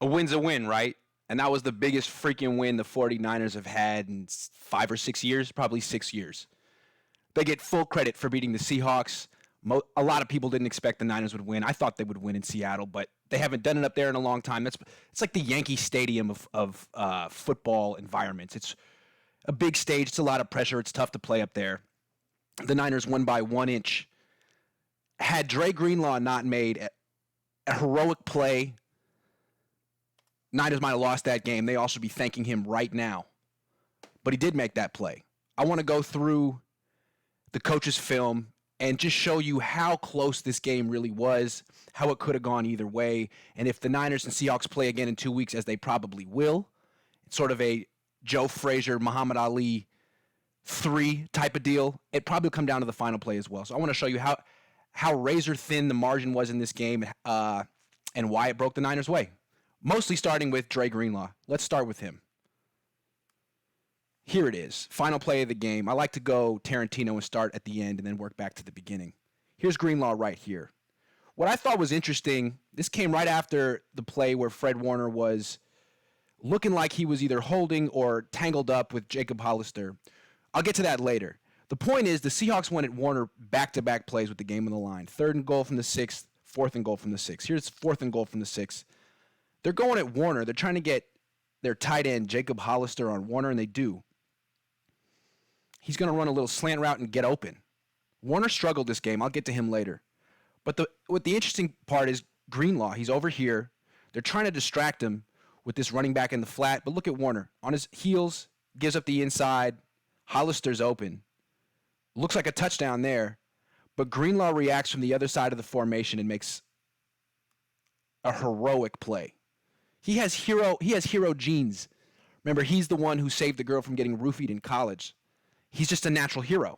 A win's a win, right? And that was the biggest freaking win the 49ers have had in 5 or 6 years, probably 6 years. They get full credit for beating the Seahawks. A lot of people didn't expect the Niners would win. I thought they would win in Seattle, but they haven't done it up there in a long time. It's like the Yankee Stadium of football environments. It's a big stage. It's a lot of pressure. It's tough to play up there. The Niners won by 1 inch. Had Dre Greenlaw not made a heroic play, Niners might have lost that game. They all should be thanking him right now. But he did make that play. I want to go through the coach's film and just show you how close this game really was, how it could have gone either way, and if the Niners and Seahawks play again in 2 weeks, as they probably will, it's sort of a Joe Frazier, Muhammad Ali 3 type of deal. It probably will come down to the final play as well. So I want to show you how razor thin the margin was in this game and why it broke the Niners' way. Mostly starting with Dre Greenlaw. Let's start with him. Here it is. Final play of the game. I like to go Tarantino and start at the end and then work back to the beginning. Here's Greenlaw right here. What I thought was interesting, this came right after the play where Fred Warner was looking like he was either holding or tangled up with Jacob Hollister. I'll get to that later. The point is the Seahawks went at Warner back-to-back plays with the game on the line. 3rd and goal from the 6th, 4th and goal from the 6th. Here's 4th and goal from the 6th. They're going at Warner. They're trying to get their tight end, Jacob Hollister, on Warner, and they do. He's going to run a little slant route and get open. Warner struggled this game. I'll get to him later. But what the interesting part is Greenlaw. He's over here. They're trying to distract him with this running back in the flat. But look at Warner. On his heels, gives up the inside. Hollister's open. Looks like a touchdown there. But Greenlaw reacts from the other side of the formation and makes a heroic play. He has hero genes. Remember, he's the one who saved the girl from getting roofied in college. He's just a natural hero.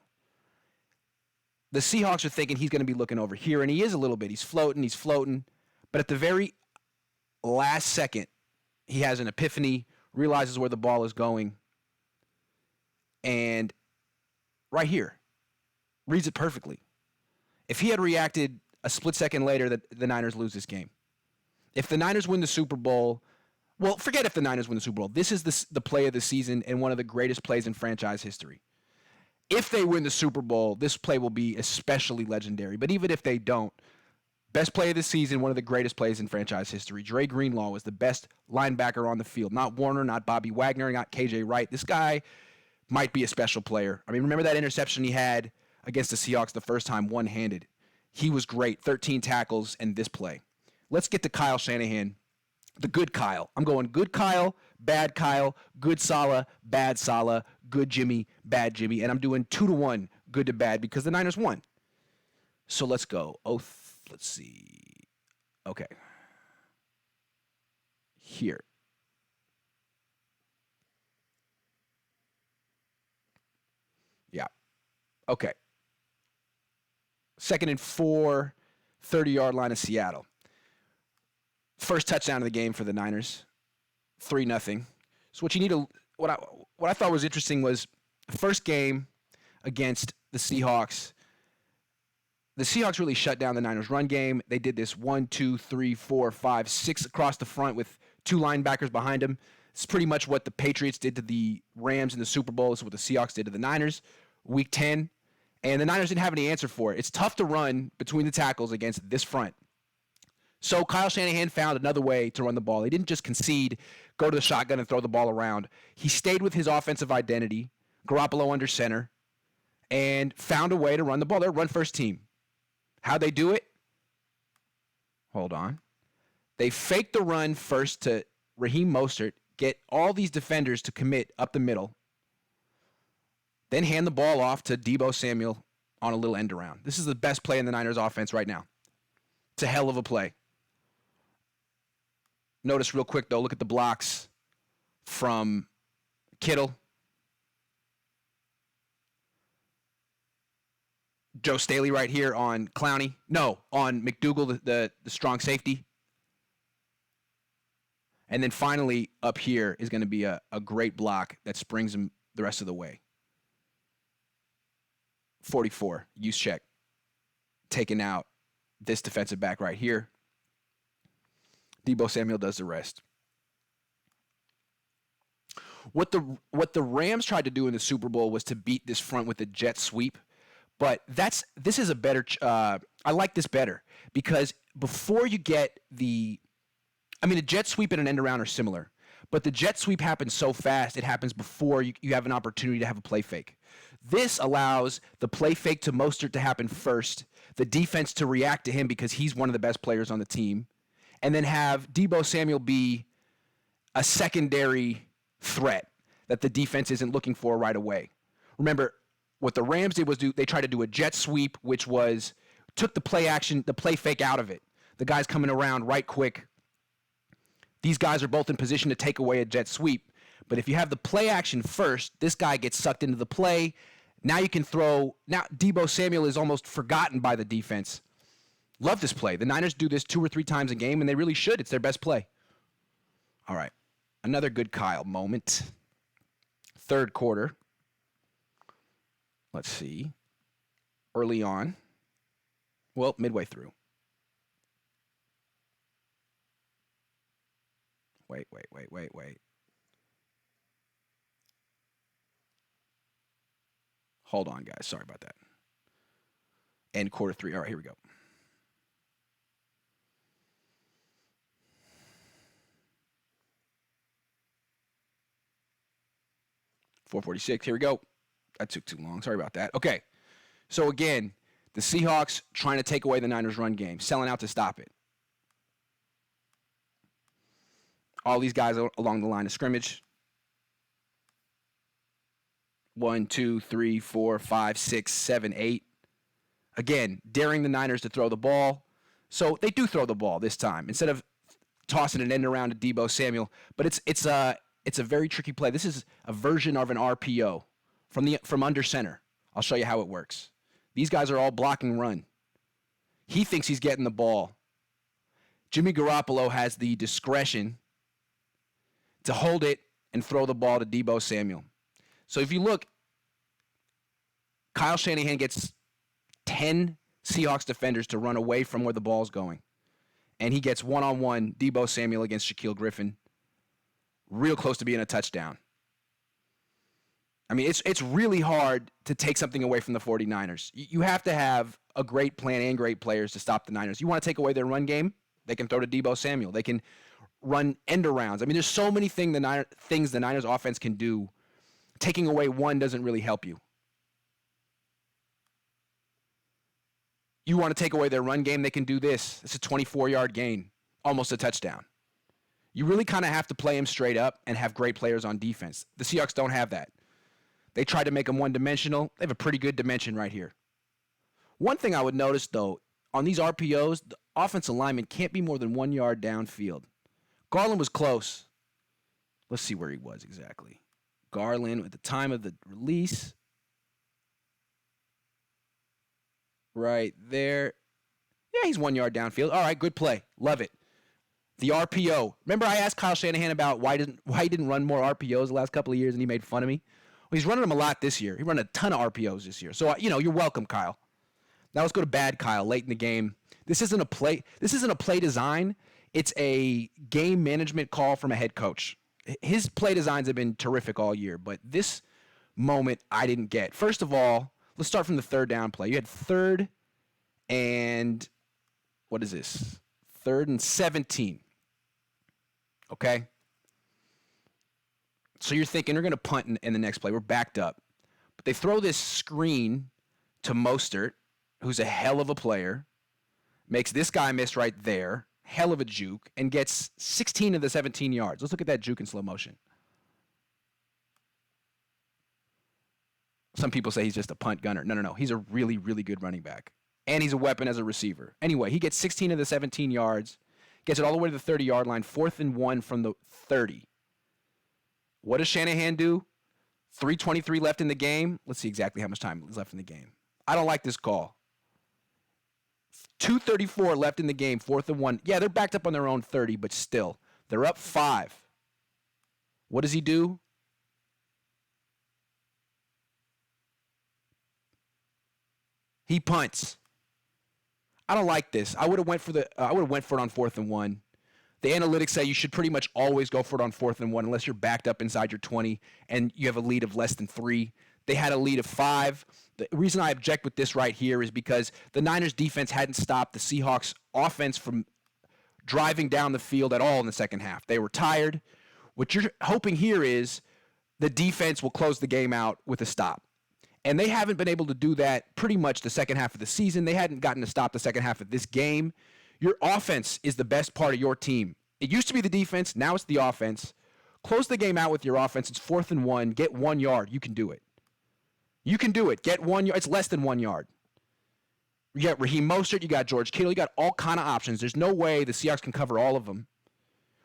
The Seahawks are thinking he's going to be looking over here, and he is a little bit. He's floating. But at the very last second, he has an epiphany, realizes where the ball is going, and right here, reads it perfectly. If he had reacted a split second later, the Niners lose this game. If the Niners win the Super Bowl, well, forget if the Niners win the Super Bowl. This is the play of the season and one of the greatest plays in franchise history. If they win the Super Bowl, this play will be especially legendary. But even if they don't, best play of the season, one of the greatest plays in franchise history. Dre Greenlaw was the best linebacker on the field. Not Warner, not Bobby Wagner, not KJ Wright. This guy might be a special player. I mean, remember that interception he had against the Seahawks the first time, one-handed? He was great. 13 tackles and this play. Let's get to Kyle Shanahan. The good Kyle. I'm going good Kyle, bad Kyle, good Saleh, bad Saleh, good Jimmy, bad Jimmy. And I'm doing 2-1, good to bad, because the Niners won. So let's go. Let's see. Okay. Here. Yeah. Okay. 2nd and 4, 30-yard line of Seattle. First touchdown of the game for the Niners, 3-0. So what you need to what I thought was interesting was the first game against the Seahawks. The Seahawks really shut down the Niners' run game. They did this 1, 2, 3, 4, 5, 6 across the front with 2 linebackers behind them. It's pretty much what the Patriots did to the Rams in the Super Bowl. It's what the Seahawks did to the Niners, Week 10. And the Niners didn't have any answer for it. It's tough to run between the tackles against this front. So Kyle Shanahan found another way to run the ball. He didn't just concede, go to the shotgun and throw the ball around. He stayed with his offensive identity, Garoppolo under center, and found a way to run the ball. They're a run-first team. How'd they do it? Hold on. They faked the run first to Raheem Mostert, get all these defenders to commit up the middle, then hand the ball off to Deebo Samuel on a little end around. This is the best play in the Niners offense right now. It's a hell of a play. Notice real quick, though, look at the blocks from Kittle, Joe Staley right here on Clowney. No, on McDougal, the strong safety. And then finally, up here is going to be a great block that springs him the rest of the way. 44, use check. Taking out this defensive back right here. Deebo Samuel does the rest. What the Rams tried to do in the Super Bowl was to beat this front with a jet sweep, but this is a better. I like this better because before you get a jet sweep and an end around are similar, but the jet sweep happens so fast, it happens before you have an opportunity to have a play fake. This allows the play fake to Mostert to happen first, the defense to react to him because he's one of the best players on the team, and then have Deebo Samuel be a secondary threat that the defense isn't looking for right away. Remember, what the Rams did was they tried to do a jet sweep, which was took the play fake out of it. The guy's coming around right quick. These guys are both in position to take away a jet sweep. But if you have the play action first, this guy gets sucked into the play. Now you can throw. Now Deebo Samuel is almost forgotten by the defense. Love this play. The Niners do this 2 or 3 times a game, and they really should. It's their best play. All right. Another good Kyle moment. Third quarter. Let's see. Early on. Well, midway through. Wait. Hold on, guys. Sorry about that. End quarter 3. All right, here we go. .446. Here we go. That took too long. Sorry about that. Okay. So again, the Seahawks trying to take away the Niners' run game, selling out to stop it. All these guys along the line of scrimmage. 1, 2, 3, 4, 5, 6, 7, 8. Again, daring the Niners to throw the ball. So they do throw the ball this time instead of tossing an end around to Deebo Samuel. But it's a very tricky play. This is a version of an RPO from under center. I'll show you how it works. These guys are all blocking run. He thinks he's getting the ball. Jimmy Garoppolo has the discretion to hold it and throw the ball to Deebo Samuel. So if you look, Kyle Shanahan gets 10 Seahawks defenders to run away from where the ball's going. And he gets one-on-one Deebo Samuel against Shaquille Griffin. Real close to being a touchdown. I mean, it's really hard to take something away from the 49ers. You have to have a great plan and great players to stop the Niners. You want to take away their run game? They can throw to Deebo Samuel. They can run end arounds. I mean, there's so many things the Niners offense can do. Taking away one doesn't really help you. You want to take away their run game, they can do this. It's a 24-yard gain, almost a touchdown. You really kind of have to play them straight up and have great players on defense. The Seahawks don't have that. They tried to make them one-dimensional. They have a pretty good dimension right here. One thing I would notice, though, on these RPOs, the offensive lineman can't be more than 1 yard downfield. Garland was close. Let's see where he was exactly. Garland, at the time of the release, right there. Yeah, he's 1 yard downfield. All right, good play. Love it. The RPO. Remember I asked Kyle Shanahan about why he didn't run more RPOs the last couple of years, and he made fun of me? Well, he's running them a lot this year. He ran a ton of RPOs this year. So, you're welcome, Kyle. Now let's go to bad Kyle late in the game. This isn't a play design. It's a game management call from a head coach. His play designs have been terrific all year, but this moment I didn't get. First of all, let's start from the third down play. You had third and, what is this? 3rd and 17. Okay? So you're thinking we're going to punt in the next play. We're backed up. But they throw this screen to Mostert, who's a hell of a player, makes this guy miss right there, hell of a juke, and gets 16 of the 17 yards. Let's look at that juke in slow motion. Some people say he's just a punt gunner. No. He's a really, really good running back. And he's a weapon as a receiver. Anyway, he gets 16 of the 17 yards, gets it all the way to the 30-yard line, 4th and 1 from the 30. What does Shanahan do? 3:23 left in the game. Let's see exactly how much time is left in the game. I don't like this call. 2:34 left in the game, 4th and 1. Yeah, they're backed up on their own 30, but still. They're up 5. What does he do? He punts. I don't like this. I would have went for it on 4th and 1. The analytics say you should pretty much always go for it on 4th and 1 unless you're backed up inside your 20 and you have a lead of less than 3. They had a lead of 5. The reason I object with this right here is because the Niners defense hadn't stopped the Seahawks offense from driving down the field at all in the second half. They were tired. What you're hoping here is the defense will close the game out with a stop. And they haven't been able to do that pretty much the second half of the season. They hadn't gotten to stop the second half of this game. Your offense is the best part of your team. It used to be the defense. Now it's the offense. Close the game out with your offense. It's 4th and 1. Get 1 yard. You can do it. You can do it. Get 1 yard. It's less than 1 yard. You got Raheem Mostert. You got George Kittle. You got all kind of options. There's no way the Seahawks can cover all of them.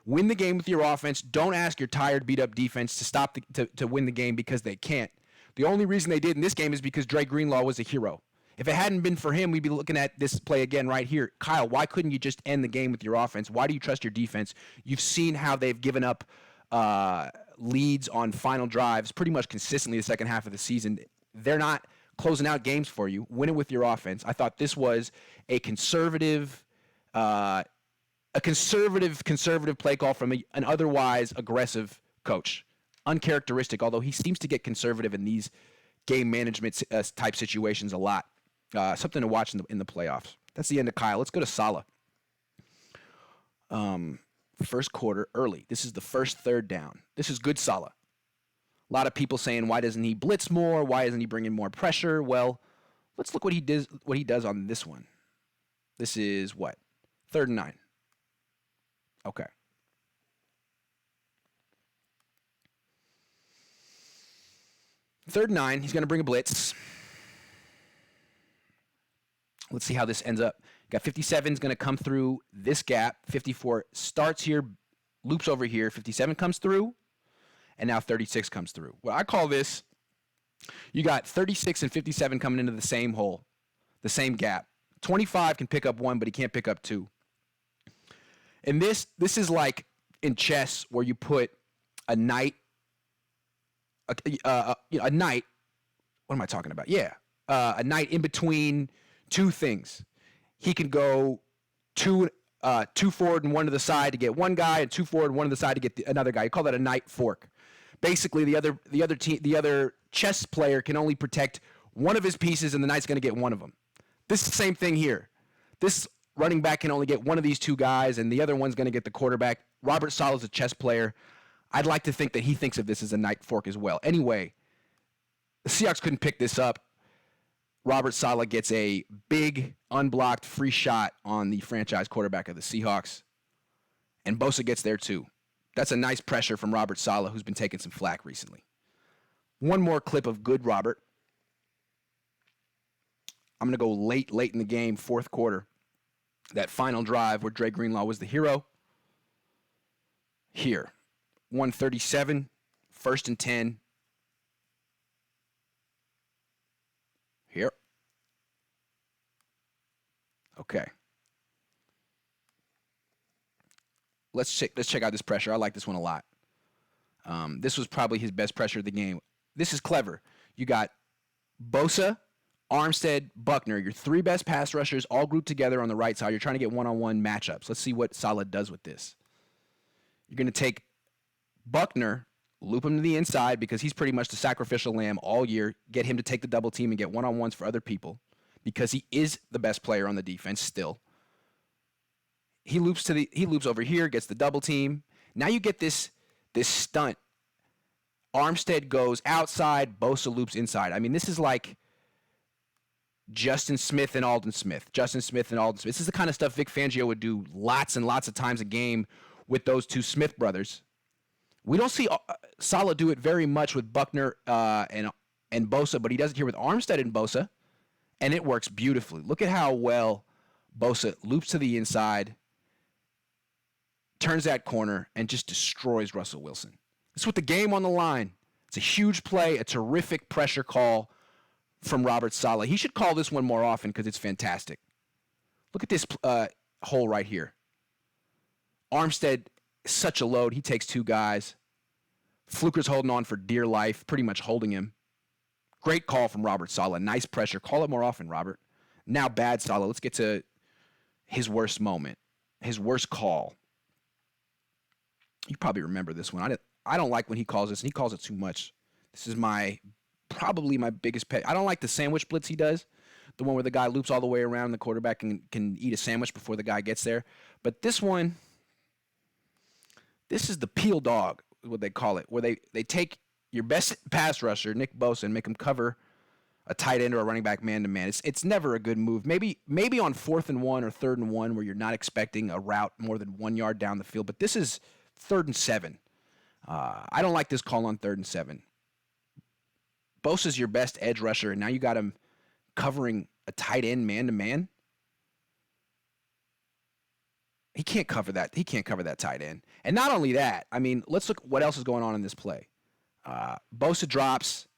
Win the game with your offense. Don't ask your tired, beat-up defense to stop to win the game because they can't. The only reason they did in this game is because Dre Greenlaw was a hero. If it hadn't been for him, we'd be looking at this play again right here. Kyle, why couldn't you just end the game with your offense? Why do you trust your defense? You've seen how they've given up leads on final drives pretty much consistently the second half of the season. They're not closing out games for you. Win it with your offense. I thought this was a conservative play call from an otherwise aggressive coach. Uncharacteristic, although he seems to get conservative in these game management type situations a lot. Something to watch in the playoffs. That's the end of Kyle. Let's go to Saleh. First quarter early. This is the first 3rd down. This is good Saleh. A lot of people saying, why doesn't he blitz more? Why isn't he bringing more pressure? Well, let's look what he does on this one. This is what? 3rd and 9. Okay. Third and 9, he's going to bring a blitz. Let's see how this ends up. Got 57 is going to come through this gap. 54 starts here, loops over here. 57 comes through, and now 36 comes through. Well, I call this, you got 36 and 57 coming into the same hole, the same gap. 25 can pick up 1, but he can't pick up 2. And this is like in chess where you put a knight, a knight. What am I talking about? Yeah, a knight in between 2 things. He can go 2 forward and 1 to the side to get one guy, and 2 forward and 1 to the side to get another guy. You call that a knight fork. Basically, the other chess player can only protect one of his pieces, and the knight's going to get one of them. This is the same thing here. This running back can only get one of these 2 guys, and the other one's going to get the quarterback. Robert Saleh's a chess player. I'd like to think that he thinks of this as a knight fork as well. Anyway, the Seahawks couldn't pick this up. Robert Saleh gets a big, unblocked, free shot on the franchise quarterback of the Seahawks. And Bosa gets there too. That's a nice pressure from Robert Saleh, who's been taking some flack recently. One more clip of good Robert. I'm going to go late in the game, 4th quarter. That final drive where Dre Greenlaw was the hero. Here. 137, 1st and 10. Here. Okay. Let's check out this pressure. I like this one a lot. This was probably his best pressure of the game. This is clever. You got Bosa, Armstead, Buckner, your 3 best pass rushers all grouped together on the right side. You're trying to get one-on-one matchups. Let's see what Saleh does with this. You're going to take Buckner, loop him to the inside because he's pretty much the sacrificial lamb all year. Get him to take the double team and get one-on-ones for other people because he is the best player on the defense still. He loops over here, gets the double team. Now you get this stunt. Armstead goes outside, Bosa loops inside. I mean, this is like Justin Smith and Aldon Smith. This is the kind of stuff Vic Fangio would do lots and lots of times a game with those 2 Smith brothers. We don't see Saleh do it very much with Buckner and Bosa, but he does it here with Armstead and Bosa, and it works beautifully. Look at how well Bosa loops to the inside, turns that corner, and just destroys Russell Wilson. It's with the game on the line. It's a huge play, a terrific pressure call from Robert Saleh. He should call this one more often because it's fantastic. Look at this hole right here. Armstead, such a load. He takes 2 guys. Fluker's holding on for dear life, pretty much holding him. Great call from Robert Saleh. Nice pressure. Call it more often, Robert. Now bad Saleh. Let's get to his worst moment, his worst call. You probably remember this one. I don't like when he calls this, and he calls it too much. This is probably my biggest pet. I don't like the sandwich blitz he does, the one where the guy loops all the way around and the quarterback can eat a sandwich before the guy gets there. But this one, this is the peel dog, what they call it, where they take your best pass rusher, Nick Bosa, and make him cover a tight end or a running back man to man. It's never a good move. Maybe on 4th and 1 or 3rd and 1 where you're not expecting a route more than 1 yard down the field. But this is 3rd and 7. I don't like this call on 3rd and 7. Bosa's your best edge rusher, and now you got him covering a tight end man to man. He can't cover that. He can't cover that tight end. And not only that, I mean, let's look what else is going on in this play. Bosa drops.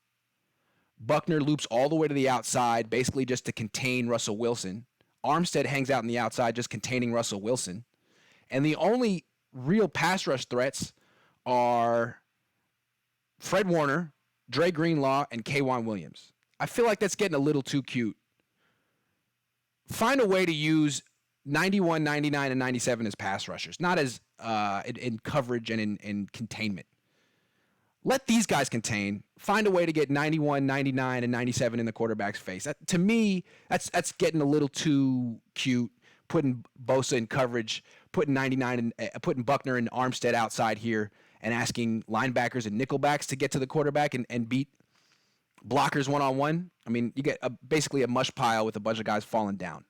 Buckner loops all the way to the outside, basically just to contain Russell Wilson. Armstead hangs out on the outside, just containing Russell Wilson. And the only real pass rush threats are Fred Warner, Dre Greenlaw, and K'Wan Williams. I feel like that's getting a little too cute. Find a way to use 91, 99, and 97 as pass rushers, not as in coverage and in containment. Let these guys contain. Find a way to get 91, 99, and 97 in the quarterback's face. To me, that's getting a little too cute. Putting Bosa in coverage, putting 99 and putting Buckner and Armstead outside here, and asking linebackers and nickelbacks to get to the quarterback and beat blockers one-on-one. I mean, you get basically a mush pile with a bunch of guys falling down.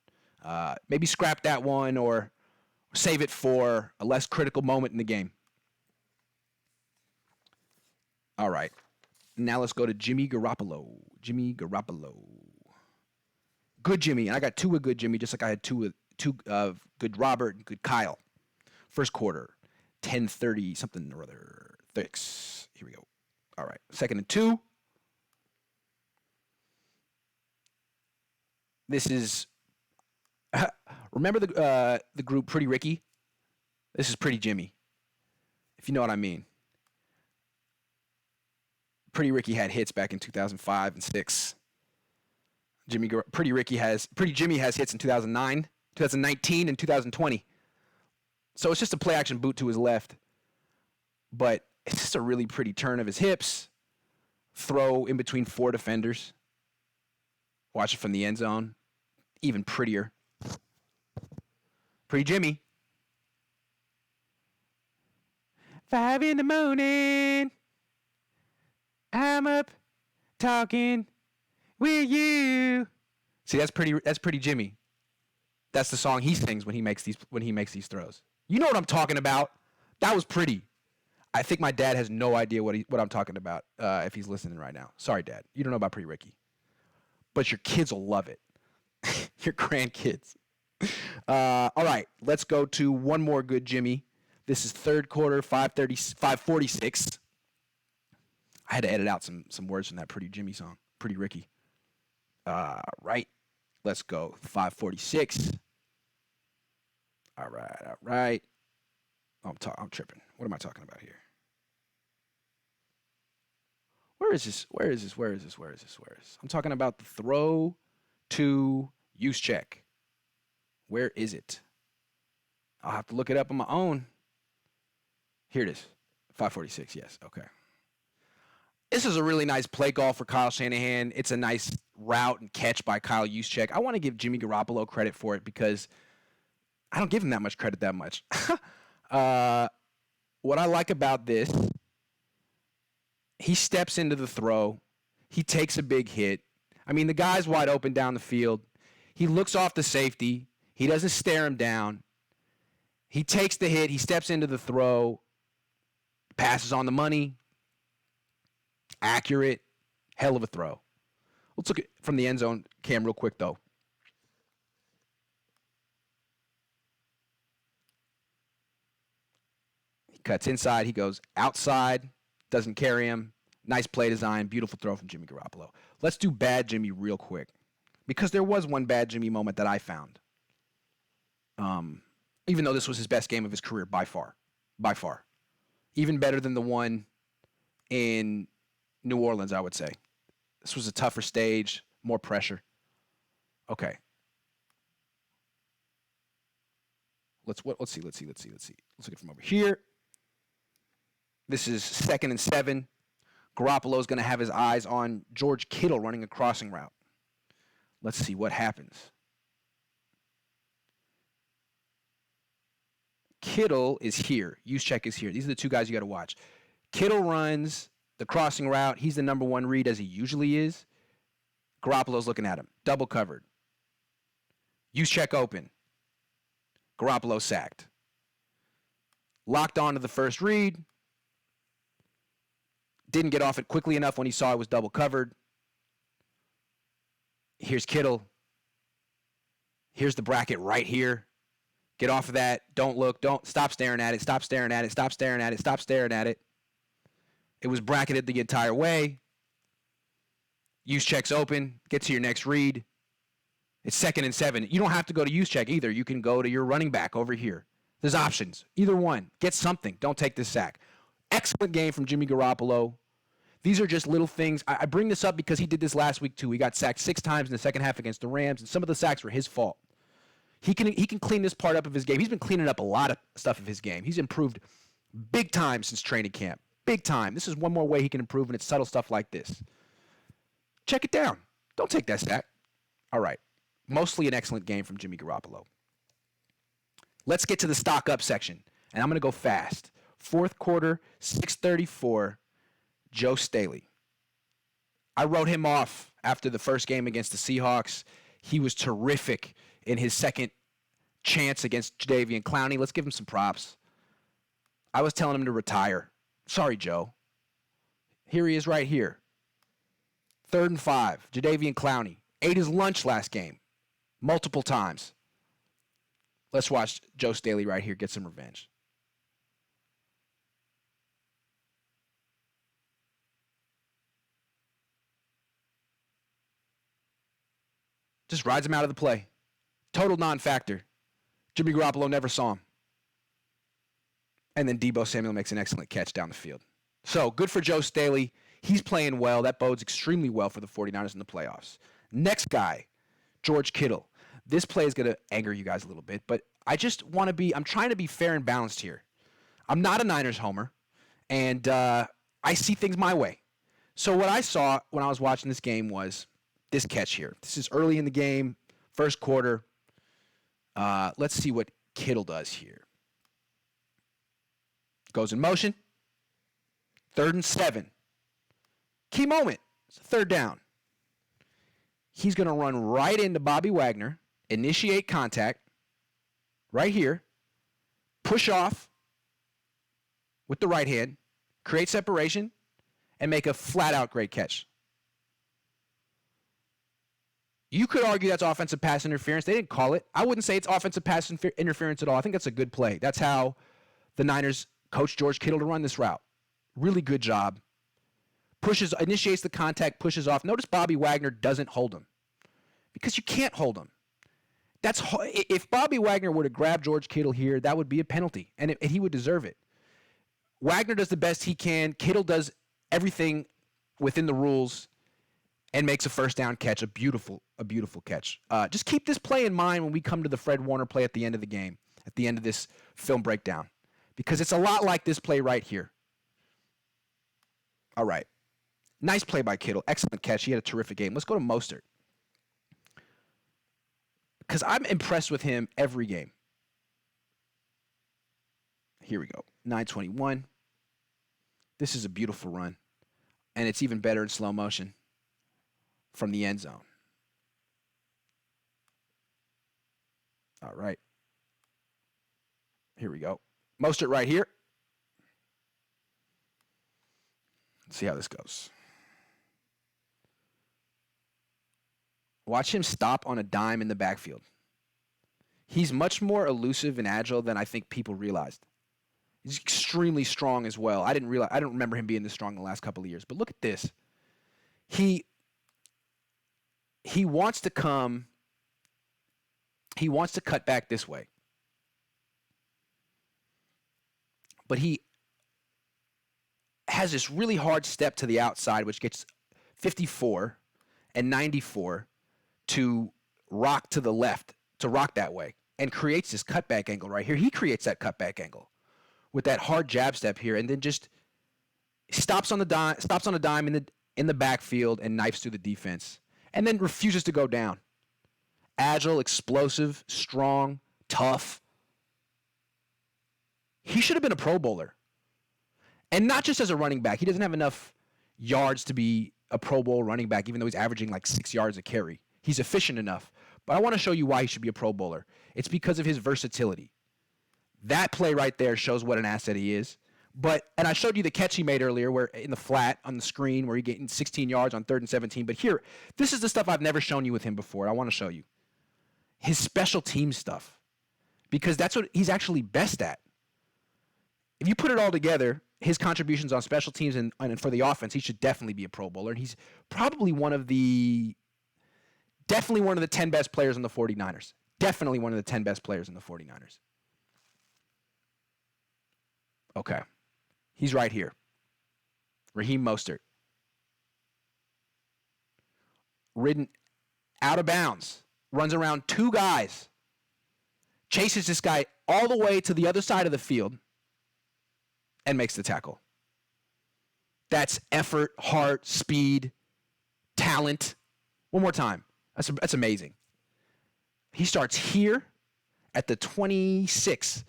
Maybe scrap that one or save it for a less critical moment in the game. All right. Now let's go to Jimmy Garoppolo. Jimmy Garoppolo. Good Jimmy. And I got 2 with good Jimmy, just like I had 2 of good Robert and good Kyle. First quarter, 10:30 something or other. 6. Here we go. All right. 2nd and 2. This is remember the group Pretty Ricky? This is Pretty Jimmy, if you know what I mean. Pretty Ricky had hits back in 2005 and 6. Pretty Jimmy has hits in 2009, 2019, and 2020. So it's just a play action boot to his left, but it's just a really pretty turn of his hips. Throw in between 4 defenders. Watch it from the end zone. Even prettier. Pretty Jimmy. 5 in the morning. I'm up talking with you. See, that's pretty Jimmy. That's the song he sings when he makes these throws. You know what I'm talking about. That was pretty. I think my dad has no idea what I'm talking about if he's listening right now. Sorry, Dad. You don't know about Pretty Ricky. But your kids will love it. Your grandkids. All right, let's go to one more good Jimmy. This is 3rd quarter, 5:46. I had to edit out some words from that Pretty Jimmy song, Pretty Ricky. Right, let's go 5:46. All right. Oh, I'm tripping. What am I talking about here? Where is this? I'm talking about the throw to use check. Where is it? I'll have to look it up on my own. Here it is. 5:46, yes. Okay. This is a really nice play call for Kyle Shanahan. It's a nice route and catch by Kyle Juszczyk. I want to give Jimmy Garoppolo credit for it because I don't give him that much credit that much. What I like about this, he steps into the throw. He takes a big hit. I mean, the guy's wide open down the field. He looks off the safety. He doesn't stare him down. He takes the hit. He steps into the throw. Passes on the money. Accurate. Hell of a throw. Let's look at from the end zone cam real quick, though. He cuts inside. He goes outside. Doesn't carry him. Nice play design. Beautiful throw from Jimmy Garoppolo. Let's do bad Jimmy real quick. Because there was one bad Jimmy moment that I found. Even though this was his best game of his career by far. By far. Even better than the one in New Orleans, I would say. This was a tougher stage, more pressure. Okay. Let's see. Let's look at it from over here. This is 2nd and 7. Garoppolo's going to have his eyes on George Kittle running a crossing route. Let's see what happens. Kittle is here. Juszczyk is here. These are the two guys you got to watch. Kittle runs the crossing route. He's the number one read as he usually is. Garoppolo's looking at him. Double covered. Juszczyk open. Garoppolo sacked. Locked on to the first read. Didn't get off it quickly enough when he saw it was double covered. Here's Kittle. Here's the bracket right here. Get off of that. Don't look. Don't stop staring at it. Stop staring at it. Stop staring at it. Stop staring at it. It was bracketed the entire way. Juszczyk's open. Get to your next read. It's 2nd and 7. You don't have to go to Juszczyk either. You can go to your running back over here. There's options. Either one. Get something. Don't take this sack. Excellent game from Jimmy Garoppolo. These are just little things. I bring this up because he did this last week too. He got sacked 6 times in the second half against the Rams, and some of the sacks were his fault. He can clean this part up of his game. He's been cleaning up a lot of stuff of his game. He's improved big time since training camp. Big time. This is one more way he can improve, and it's subtle stuff like this. Check it down. Don't take that sack. All right. Mostly an excellent game from Jimmy Garoppolo. Let's get to the stock up section, and I'm going to go fast. Fourth quarter, 6:34, Joe Staley. I wrote him off after the first game against the Seahawks. He was terrific in his second chance against Jadeveon Clowney. Let's give him some props. I was telling him to retire. Sorry, Joe. Here he is right here. 3rd and 5, Jadeveon Clowney. Ate his lunch last game multiple times. Let's watch Joe Staley right here get some revenge. Just rides him out of the play. Total non-factor. Jimmy Garoppolo never saw him. And then Deebo Samuel makes an excellent catch down the field. So, good for Joe Staley. He's playing well. That bodes extremely well for the 49ers in the playoffs. Next guy, George Kittle. This play is going to anger you guys a little bit, but I'm trying to be fair and balanced here. I'm not a Niners homer, and I see things my way. So what I saw when I was watching this game was this catch here. This is early in the game, first quarter. Let's see what Kittle does here. Goes in motion. 3rd and 7. Key moment. It's a 3rd down. He's going to run right into Bobby Wagner, initiate contact, right here, push off with the right hand, create separation, and make a flat-out great catch. You could argue that's offensive pass interference. They didn't call it. I wouldn't say it's offensive pass interference at all. I think that's a good play. That's how the Niners coached George Kittle to run this route. Really good job. Initiates the contact, pushes off. Notice Bobby Wagner doesn't hold him because you can't hold him. If Bobby Wagner were to grab George Kittle here, that would be a penalty, and he would deserve it. Wagner does the best he can. Kittle does everything within the rules and makes a first down catch, a beautiful catch. Just keep this play in mind when we come to the Fred Warner play at the end of the game, at the end of this film breakdown, because it's a lot like this play right here. All right. Nice play by Kittle. Excellent catch. He had a terrific game. Let's go to Mostert, because I'm impressed with him every game. Here we go. 9:21. This is a beautiful run, and it's even better in slow motion from the end zone. All right. Here we go. Mostert right here. Let's see how this goes. Watch him stop on a dime in the backfield. He's much more elusive and agile than I think people realized. He's extremely strong as well. I don't remember him being this strong in the last couple of years. But look at this. He wants to cut back this way. But he has this really hard step to the outside, which gets 54 and 94 to rock to the left, to rock that way, and creates this cutback angle right here. He creates that cutback angle with that hard jab step here, and then just stops on a dime in the backfield and knifes through the defense, and then refuses to go down. Agile, explosive, strong, tough. He should have been a Pro Bowler. And not just as a running back. He doesn't have enough yards to be a Pro Bowl running back, even though he's averaging like 6 yards a carry. He's efficient enough. But I want to show you why he should be a Pro Bowler. It's because of his versatility. That play right there shows what an asset he is. And I showed you the catch he made earlier where in the flat on the screen where he getting 16 yards on 3rd and 17. But here, this is the stuff I've never shown you with him before. I want to show you. His special team stuff. Because that's what he's actually best at. If you put it all together, his contributions on special teams and for the offense, he should definitely be a Pro Bowler. And he's probably definitely one of the 10 best players in the 49ers. Definitely one of the 10 best players in the 49ers. Okay. He's right here. Raheem Mostert. Ridden out of bounds. Runs around 2 guys. Chases this guy all the way to the other side of the field. And makes the tackle. That's effort, heart, speed, talent. One more time. That's amazing. He starts here at the 26.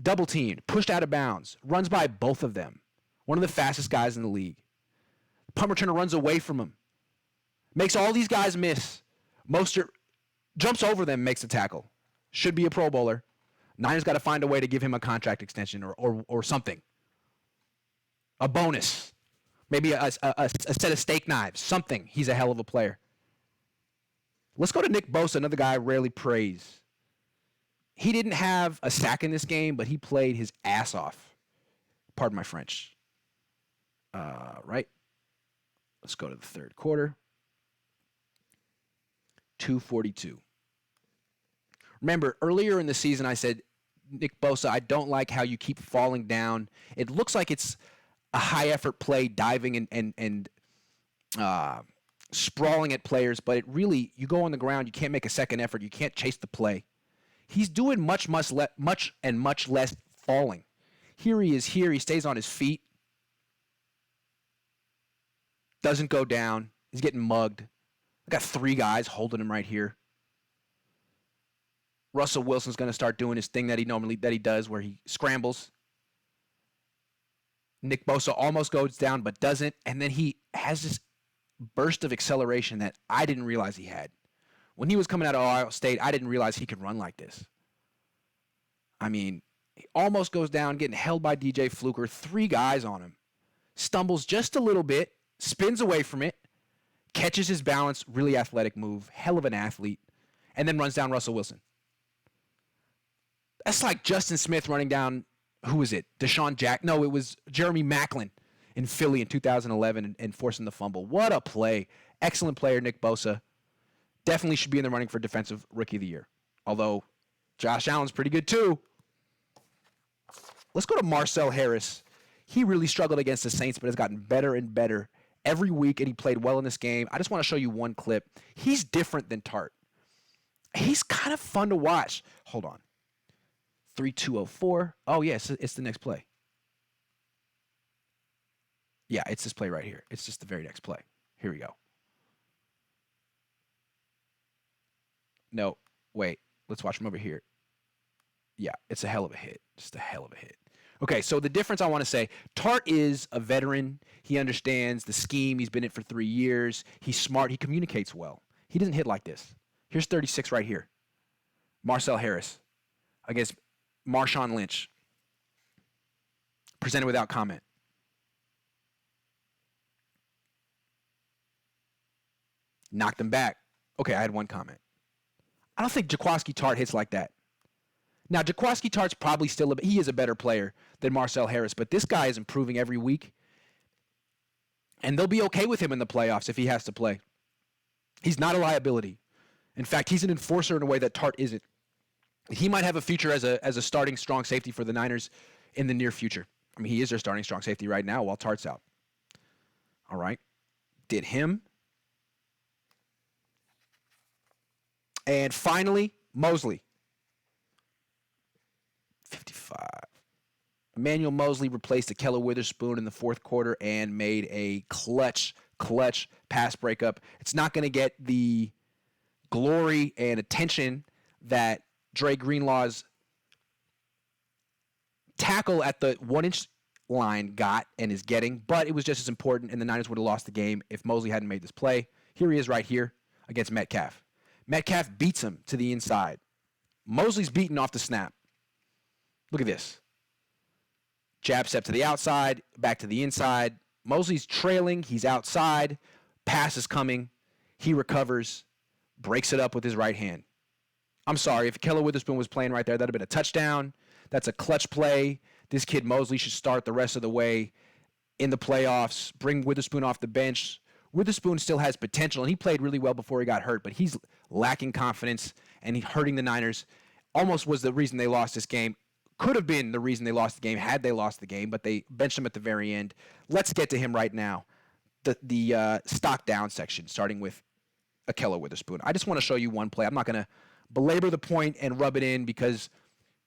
Double teamed, pushed out of bounds, runs by both of them. One of the fastest guys in the league. Punt returner runs away from him. Makes all these guys miss. Mostert jumps over them, makes the tackle. Should be a Pro Bowler. Niners got to find a way to give him a contract extension or something. A bonus. Maybe a set of steak knives. Something. He's a hell of a player. Let's go to Nick Bosa, another guy I rarely praise. He didn't have a sack in this game, but he played his ass off. Pardon my French. Right. Let's go to the 3rd quarter. 2:42. Remember, earlier in the season, I said, Nick Bosa, I don't like how you keep falling down. It looks like it's a high-effort play, diving and sprawling at players, but it really, you go on the ground, you can't make a second effort, you can't chase the play. He's doing much less falling. Here he is here. He stays on his feet. Doesn't go down. He's getting mugged. I got 3 guys holding him right here. Russell Wilson's going to start doing his thing that he does where he scrambles. Nick Bosa almost goes down but doesn't. And then he has this burst of acceleration that I didn't realize he had. When he was coming out of Ohio State, I didn't realize he could run like this. I mean, he almost goes down, getting held by DJ Fluker. 3 guys on him. Stumbles just a little bit, spins away from it, catches his balance, really athletic move, hell of an athlete, and then runs down Russell Wilson. That's like Justin Smith running down, who was it? Deshaun Jack? No, it was Jeremy Maclin in Philly in 2011 and forcing the fumble. What a play. Excellent player, Nick Bosa. Definitely should be in the running for Defensive Rookie of the Year. Although, Josh Allen's pretty good too. Let's go to Marcel Harris. He really struggled against the Saints, but has gotten better and better every week, and he played well in this game. I just want to show you one clip. He's different than Tart. He's kind of fun to watch. Hold on. 3-2-0-4. Oh, yeah, it's the next play. Yeah, it's this play right here. It's just the very next play. Here we go. No, wait. Let's watch him over here. Yeah, it's a hell of a hit. Just a hell of a hit. Okay, so the difference I want to say, Tart is a veteran. He understands the scheme. He's been in it for 3 years. He's smart. He communicates well. He doesn't hit like this. Here's 36 right here. Marcel Harris against Marshawn Lynch. Presented without comment. Knocked him back. Okay, I had one comment. I don't think Jaquiski Tart hits like that. Now, Jaquiski Tart's probably still he is a better player than Marcel Harris, but this guy is improving every week. And they'll be okay with him in the playoffs if he has to play. He's not a liability. In fact, he's an enforcer in a way that Tart isn't. He might have a future as a starting strong safety for the Niners in the near future. I mean, he is their starting strong safety right now while Tart's out. All right. Did him. And finally, Mosley. 55. Emmanuel Mosley replaced Ahkello Witherspoon in the fourth quarter and made a clutch pass breakup. It's not going to get the glory and attention that Dre Greenlaw's tackle at the 1-inch line got and is getting, but it was just as important, and the Niners would have lost the game if Mosley hadn't made this play. Here he is right here against Metcalf. Metcalf beats him to the inside. Mosley's beaten off the snap. Look at this. Jab step to the outside, back to the inside. Mosley's trailing. He's outside. Pass is coming. He recovers, breaks it up with his right hand. I'm sorry. If Ahkello Witherspoon was playing right there, that would have been a touchdown. That's a clutch play. This kid Mosley should start the rest of the way in the playoffs. Bring Witherspoon off the bench. Witherspoon still has potential, and he played really well before he got hurt, but he's lacking confidence, and he's hurting the Niners. Almost was the reason they lost this game. Could have been the reason they lost the game had they lost the game, but they benched him at the very end. Let's get to him right now. The stock down section, starting with Ahkello Witherspoon. I just want to show you one play. I'm not going to belabor the point and rub it in because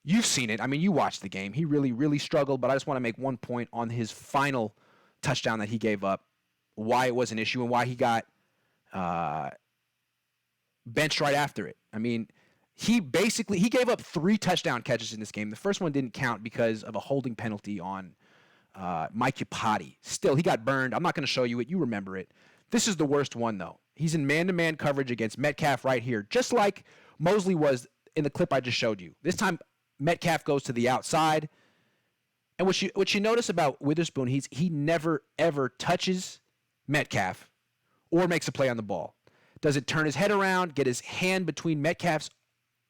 you've seen it. I mean, you watched the game. He really, really struggled, but I just want to make one point on his final touchdown that he gave up, why it was an issue, and why he got benched right after it. I mean, he gave up 3 touchdown catches in this game. The first one didn't count because of a holding penalty on Mike Iupati. Still, he got burned. I'm not going to show you it. You remember it. This is the worst one, though. He's in man-to-man coverage against Metcalf right here, just like Mosley was in the clip I just showed you. This time, Metcalf goes to the outside. And what you notice about Witherspoon, he never, ever touches Metcalf or makes a play on the ball. Doesn't turn his head around, get his hand between Metcalf's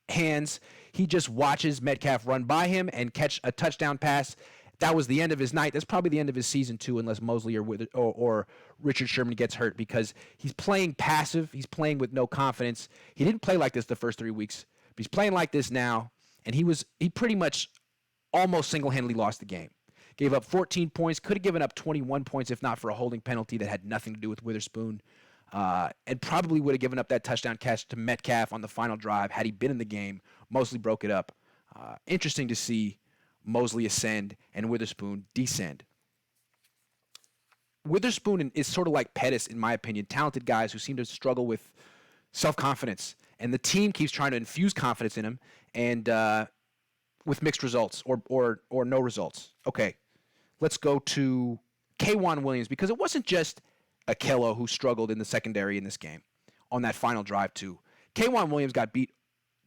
hands. He just watches Metcalf run by him and catch a touchdown pass. That was the end of his night. That's probably the end of his season too, unless Mosley or Richard Sherman gets hurt, because he's playing passive. He's playing with no confidence. He didn't play like this the first 3 weeks, but he's playing like this now, and he pretty much almost single-handedly lost the game. Gave up 14 points, could have given up 21 points if not for a holding penalty that had nothing to do with Witherspoon, and probably would have given up that touchdown catch to Metcalf on the final drive had he been in the game. Mosley broke it up. Interesting to see Mosley ascend and Witherspoon descend. Witherspoon is sort of like Pettis, in my opinion, talented guys who seem to struggle with self-confidence, and the team keeps trying to infuse confidence in him, and with mixed results or no results. Okay, let's go to K'Wan Williams, because it wasn't just Ahkello who struggled in the secondary in this game on that final drive too. K'Wan Williams got beat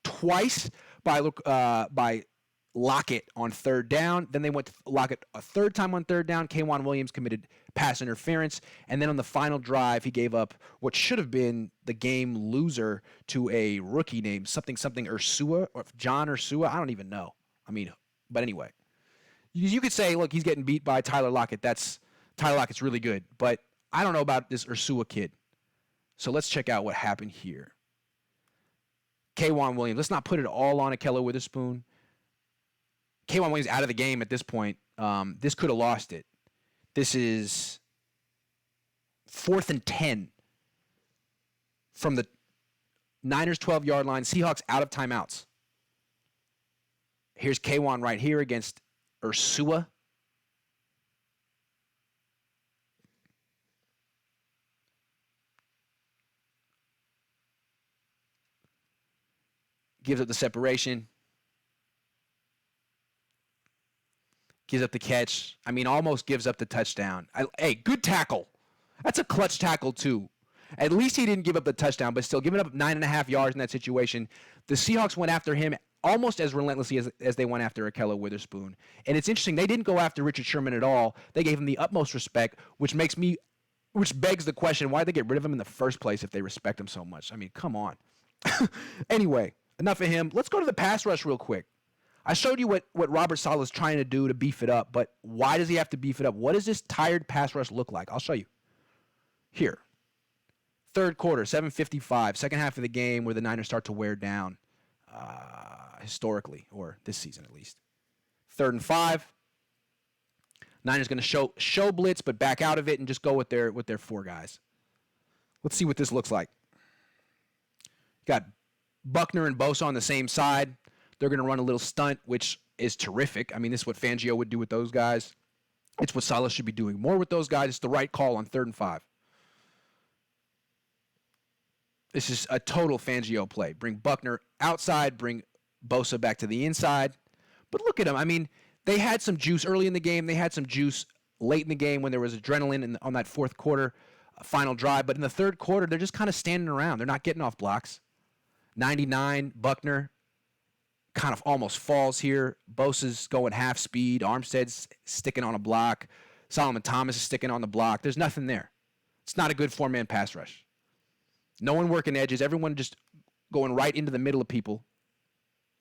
twice by Lockett on third down. Then they went to Lockett a third time on third down. K'Wan Williams committed pass interference. And then on the final drive, he gave up what should have been the game loser to a rookie named something Ursua, or John Ursua. I don't even know. I mean, but anyway. You could say, look, he's getting beat by Tyler Lockett. Tyler Lockett's really good. But I don't know about this Ursua kid. So let's check out what happened here. K'Wan Williams. Let's not put it all on Ahkello Witherspoon. K'Wan Williams out of the game at this point. This could have lost it. This is 4th and 10 from the Niners 12-yard line. Seahawks out of timeouts. Here's K'Wan right here against Ursua. Gives up the separation. Gives up the catch. I mean, almost gives up the touchdown. Hey, good tackle. That's a clutch tackle, too. At least he didn't give up the touchdown, but still giving up 9.5 yards in that situation. The Seahawks went after him almost as relentlessly as they went after Ahkello Witherspoon. And it's interesting, they didn't go after Richard Sherman at all. They gave him the utmost respect, which begs the question, why did they get rid of him in the first place if they respect him so much? I mean, come on. Anyway, enough of him. Let's go to the pass rush real quick. I showed you what Robert Saleh is trying to do to beef it up, but why does he have to beef it up? What does this tired pass rush look like? I'll show you. Here. Third quarter, 7:55, second half of the game where the Niners start to wear down historically, or this season at least. 3rd and 5. Niners going to show blitz, but back out of it and just go with their 4 guys. Let's see what this looks like. Got Buckner and Bosa on the same side. They're going to run a little stunt, which is terrific. I mean, this is what Fangio would do with those guys. It's what Saleh should be doing more with those guys. It's the right call on 3rd and 5. This is a total Fangio play. Bring Buckner outside, bring Bosa back to the inside. But look at them. I mean, they had some juice early in the game. They had some juice late in the game when there was adrenaline on that 4th quarter final drive. But in the 3rd quarter, they're just kind of standing around. They're not getting off blocks. 99, Buckner kind of almost falls here. Bosa's going half speed. Armstead's sticking on a block. Solomon Thomas is sticking on the block. There's nothing there. It's not a good 4-man pass rush. No one working edges. Everyone just going right into the middle of people.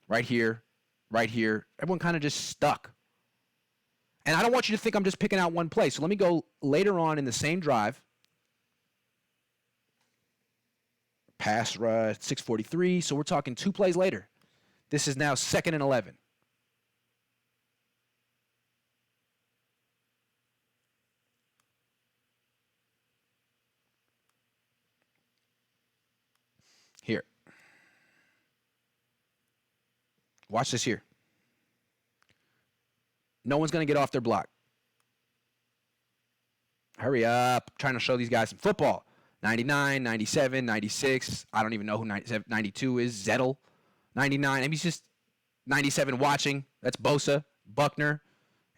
Right here, right here. Everyone kind of just stuck. And I don't want you to think I'm just picking out one play. So let me go later on in the same drive. Pass rush, 6:43. So we're talking 2 plays later. This is now 2nd and 11. Here. Watch this here. No one's going to get off their block. Hurry up. I'm trying to show these guys some football. 99, 97, 96. I don't even know who 97, 92 is. Zettel. 99. I mean, he's just 97 watching. That's Bosa. Buckner.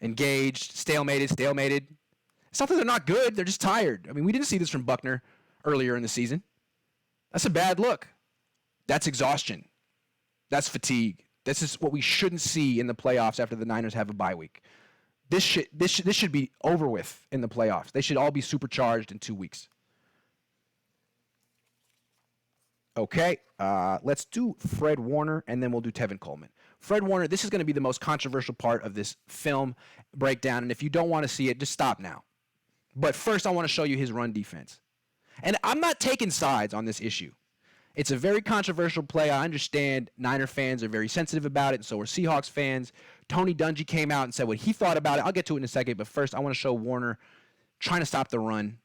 Engaged. Stalemated. It's not that they're not good. They're just tired. I mean, we didn't see this from Buckner earlier in the season. That's a bad look. That's exhaustion. That's fatigue. This is what we shouldn't see in the playoffs after the Niners have a bye week. This should be over with in the playoffs. They should all be supercharged in 2 weeks. Okay, let's do Fred Warner, and then we'll do Tevin Coleman. Fred Warner, this is going to be the most controversial part of this film breakdown, and if you don't want to see it, just stop now. But first, I want to show you his run defense. And I'm not taking sides on this issue. It's a very controversial play. I understand Niner fans are very sensitive about it, and so are Seahawks fans. Tony Dungy came out and said what he thought about it. I'll get to it in a second, but first I want to show Warner trying to stop the run.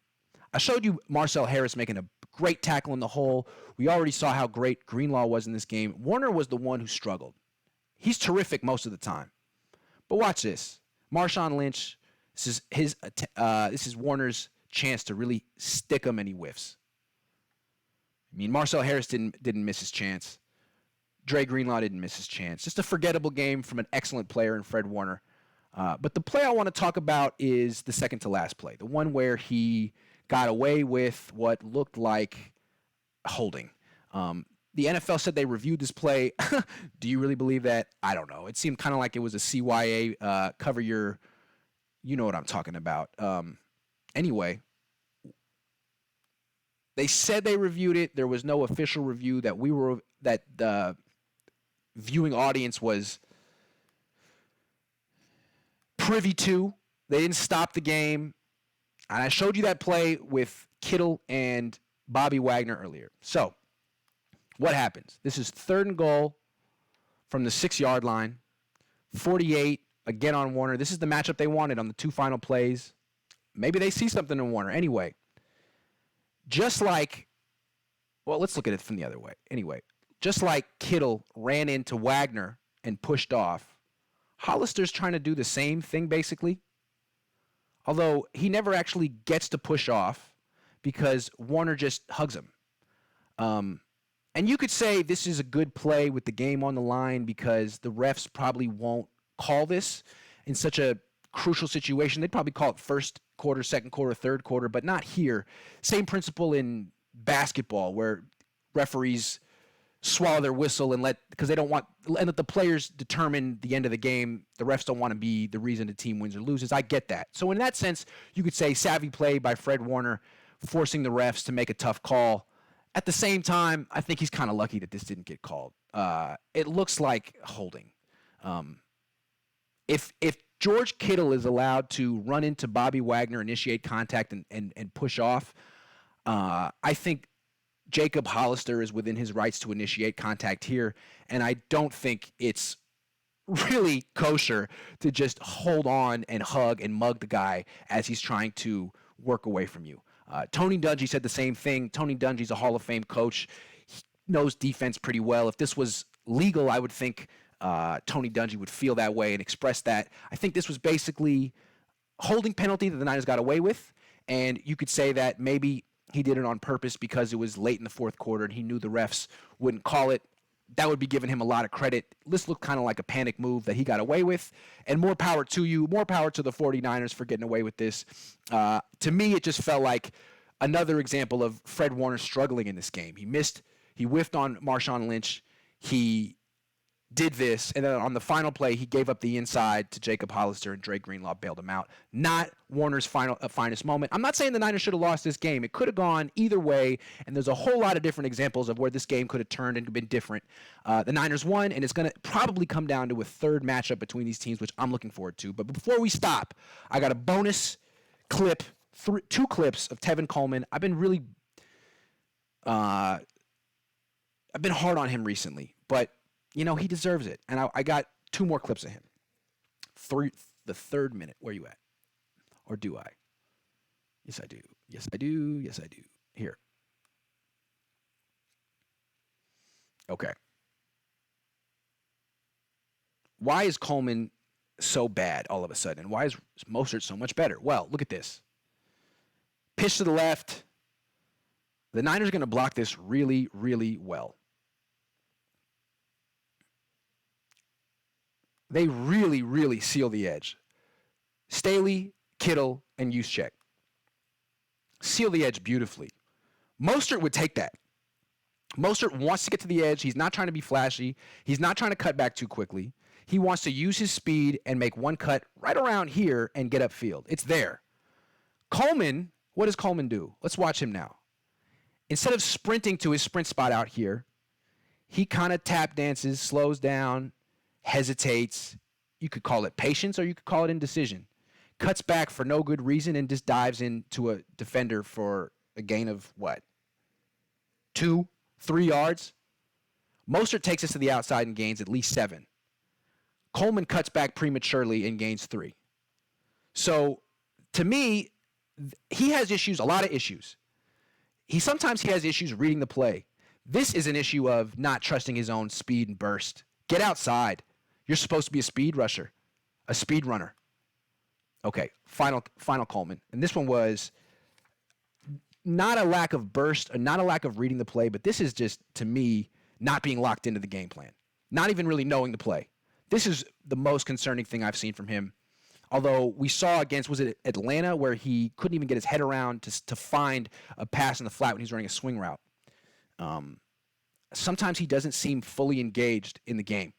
I showed you Marcel Harris making a great tackle in the hole. We already saw how great Greenlaw was in this game. Warner was the one who struggled. He's terrific most of the time. But watch this. Marshawn Lynch, this is Warner's chance to really stick him, and he whiffs. I mean, Marcel Harris didn't miss his chance. Dre Greenlaw didn't miss his chance. Just a forgettable game from an excellent player in Fred Warner. But the play I want to talk about is the second to last play, the one where he got away with what looked like holding. The NFL said they reviewed this play. Do you really believe that? I don't know. It seemed kind of like it was a CYA cover your, you know what I'm talking about. Anyway, they said they reviewed it. There was no official review that the viewing audience was privy to. They didn't stop the game. And I showed you that play with Kittle and Bobby Wagner earlier. So, what happens? This is 3rd and goal from the 6-yard line. 48, again on Warner. This is the matchup they wanted on the 2 final plays. Maybe they see something in Warner. Anyway, just like, well, let's look at it from the other way. Anyway, just like Kittle ran into Wagner and pushed off, Hollister's trying to do the same thing, basically. Although he never actually gets to push off because Warner just hugs him. And you could say this is a good play with the game on the line because the refs probably won't call this in such a crucial situation. They'd probably call it first quarter, second quarter, third quarter, but not here. Same principle in basketball where referees swallow their whistle and because they don't want, and let the players determine the end of the game. The refs don't want to be the reason the team wins or loses. I get that. So in that sense, you could say savvy play by Fred Warner, forcing the refs to make a tough call. At the same time, I think he's kind of lucky that this didn't get called. It looks like holding. If George Kittle is allowed to run into Bobby Wagner, initiate contact, and push off, I think Jacob Hollister is within his rights to initiate contact here, and I don't think it's really kosher to just hold on and hug and mug the guy as he's trying to work away from you. Tony Dungy said the same thing. Tony Dungy's a Hall of Fame coach. He knows defense pretty well. If this was legal, I would think Tony Dungy would feel that way and express that. I think this was basically holding penalty that the Niners got away with, and you could say that maybe he did it on purpose because it was late in the fourth quarter and he knew the refs wouldn't call it. That would be giving him a lot of credit. This looked kind of like a panic move that he got away with, and more power to you, more power to the 49ers for getting away with this. To me, it just felt like another example of Fred Warner struggling in this game. He whiffed on Marshawn Lynch. He did this, and then on the final play, he gave up the inside to Jacob Hollister, and Dre Greenlaw bailed him out. Not Warner's finest moment. I'm not saying the Niners should have lost this game. It could have gone either way, and there's a whole lot of different examples of where this game could have turned and been different. The Niners won, and it's going to probably come down to a third matchup between these teams, which I'm looking forward to. But before we stop, I got a bonus clip, two clips of Tevin Coleman. I've been hard on him recently, but you know, he deserves it. And I got two more clips of him. The third minute. Where are you at? Or do I? Yes, I do. Yes, I do. Yes, I do. Here. Okay. Why is Coleman so bad all of a sudden? Why is Mostert so much better? Well, look at this. Pitch to the left. The Niners are going to block this really, really well. They really, really seal the edge. Staley, Kittle, and Juszczyk seal the edge beautifully. Mostert would take that. Mostert wants to get to the edge. He's not trying to be flashy. He's not trying to cut back too quickly. He wants to use his speed and make one cut right around here and get upfield. It's there. Coleman, what does Coleman do? Let's watch him now. Instead of sprinting to his sprint spot out here, he kind of tap dances, slows down, hesitates. You could call it patience or you could call it indecision. Cuts back for no good reason and just dives into a defender for a gain of what? 2-3 yards? Mostert takes us to the outside and gains at least 7. Coleman cuts back prematurely and gains 3. So, to me, he has issues, a lot of issues. Sometimes he has issues reading the play. This is an issue of not trusting his own speed and burst. Get outside. You're supposed to be a speed rusher, a speed runner. Okay, final Coleman. And this one was not a lack of burst or not a lack of reading the play, but this is just, to me, not being locked into the game plan. Not even really knowing the play. This is the most concerning thing I've seen from him. Although we saw against, was it Atlanta, where he couldn't even get his head around to find a pass in the flat when he's running a swing route. Sometimes he doesn't seem fully engaged in the game.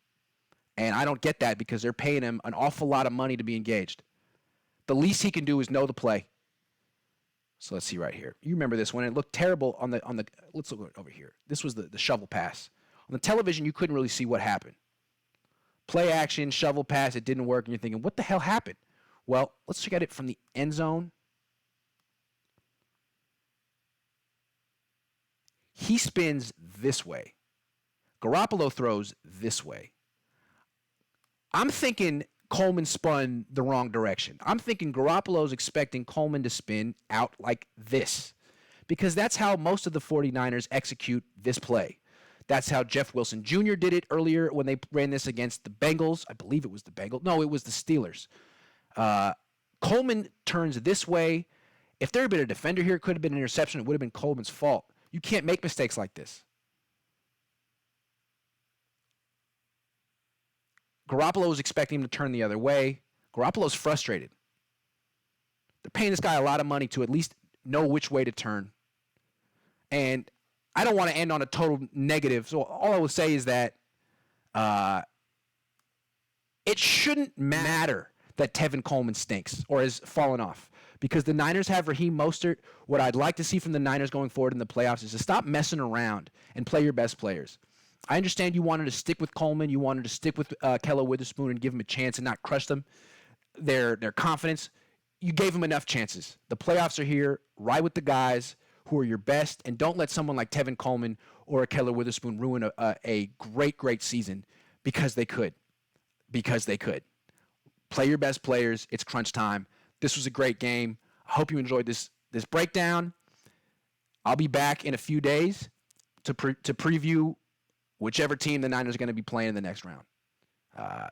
And I don't get that because they're paying him an awful lot of money to be engaged. The least he can do is know the play. So let's see right here. You remember this one. It looked terrible on the let's look over here. This was the shovel pass. On the television, you couldn't really see what happened. Play action, shovel pass, it didn't work, and you're thinking, what the hell happened? Well, let's check at it from the end zone. He spins this way. Garoppolo throws this way. I'm thinking Coleman spun the wrong direction. I'm thinking Garoppolo's expecting Coleman to spin out like this because that's how most of the 49ers execute this play. That's how Jeff Wilson Jr. did it earlier when they ran this against the Bengals. I believe it was the Bengals. No, it was the Steelers. Coleman turns this way. If there had been a defender here, it could have been an interception. It would have been Coleman's fault. You can't make mistakes like this. Garoppolo is expecting him to turn the other way. Garoppolo's frustrated. They're paying this guy a lot of money to at least know which way to turn. And I don't want to end on a total negative. So all I will say is that it shouldn't matter that Tevin Coleman stinks or has fallen off because the Niners have Raheem Mostert. What I'd like to see from the Niners going forward in the playoffs is to stop messing around and play your best players. I understand you wanted to stick with Coleman. You wanted to stick with Kella Witherspoon and give him a chance and not crush them, their confidence. You gave them enough chances. The playoffs are here. Ride with the guys who are your best, and don't let someone like Tevin Coleman or a Kella Witherspoon ruin a great, great season because they could. Because they could. Play your best players. It's crunch time. This was a great game. I hope you enjoyed this breakdown. I'll be back in a few days to preview whichever team the Niners are going to be playing in the next round. Uh,